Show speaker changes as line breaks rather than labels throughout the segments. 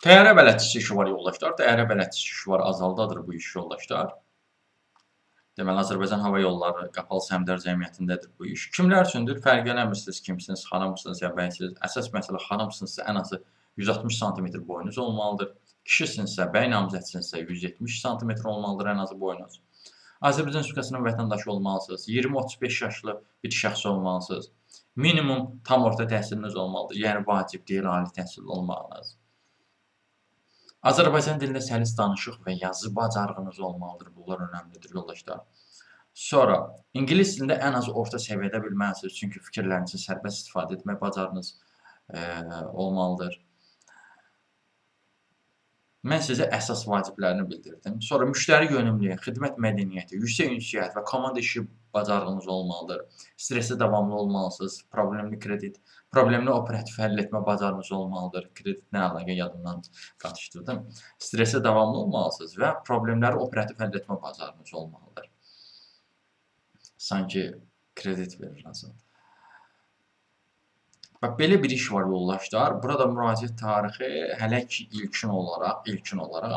Təyyarə bələdçisi işi var yoldaşlar. Təyyarə bələdçisi işi var, azaldadır bu iş yoldaşlar. Deməli, Azərbaycan Hava Yolları Qapalı Səhmdar Cəmiyyətindədir bu iş. Kimlər üçündür? Fərq eləmirsiniz, kimsiniz, xanımsınız ya bəysiniz. Əsas məsələ xanımsınızsa ən azı 160 sm boyunuz olmalıdır. Kişisinizsə, bəy namizədsinizsə 170 sm olmalıdır ən azı boyunuz. Azərbaycan Respublikasının vətəndaşı olmalısınız. 20-35 yaşlı bir şəxs olmalısınız. Minimum tam orta təhsiliniz olmalıdır. Yəni vacib deyil, ali təhsilli olmağınız. Azərbaycan dilində səlis danışıq və yazı bacarığınız olmalıdır. Bunlar önəmlidir yoldaşlar. Sonra, ingilis dilində ən az orta səviyyədə bilməlisiniz. Çünki fikirlərinizi sərbəst istifadə etmək bacarığınız olmalıdır. Mən sizə əsas vaciblərini bildirdim. Sonra, müştəri yönümlülüyü, xidmət mədəniyyəti, yüksək ünsiyyət və komanda işi bacarığınız olmalıdır. Stresli davamlı olmalısınız. Problemli operativ həll etmə bacarığınız olmalıdır. Kreditlə əlaqə yadımdan qatışdırdım. Stresli davamlı olmalısınız və problemləri operativ həll etmə bacarığınız olmalıdır. Sanki kredit verir aslında. Bax, belə bir iş var yoldaşlar. Burada müraciət tarixi hələ ki ilkin olaraq,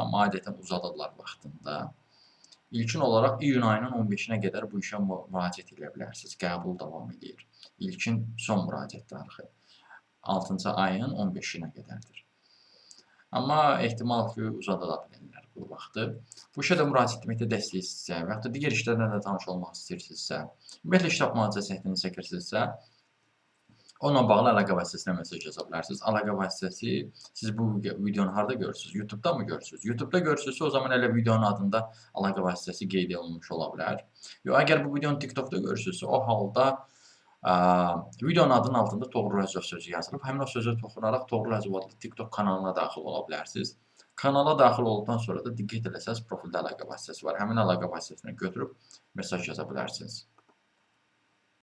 amma adətən uzadılar vaxtında. İlkin olaraq iyun ayının 15-nə qədər bu işə müraciət edə bilərsiniz. Qəbul davam edir. İlkin son müraciət tarixi 6-cı ayın 15-nə qədərdir. Amma ehtimal ki, uzada bilərlər bu vaxtı. Bu işə də müraciət etməkdə dəstək istəyirsə və yaxud da digər işlərlə də tanış olmaq istəyirsinizsə, ümumiyyətlə iş tapmaca səhvini çəkirsinizsə, onunla bağlı əlaqə vasitəsinə mesaj yaza bilərsiniz. Əlaqə vasitəsi, siz bu videonu harada görürsünüz? YouTube-da mı görürsünüz? YouTube-da görürsünüzsə, o zaman elə videonun adında əlaqə vasitəsi qeyd olunmuş ola bilər. Yox, əgər bu videonu TikTok-da görürsünüzsə, o halda videonun adının altında Toğrul Əzov sözü yazılıb. Həmin o sözə toxunaraq Toğrul Əzov adlı TikTok kanalına daxil ola bilərsiniz. Kanala daxil olduqdan sonra da diqqət eləsəz, profildə əlaqə vasitəsi var. Həmin əlaqə vasitəsini götürüb mesaj yaza bilərsiniz.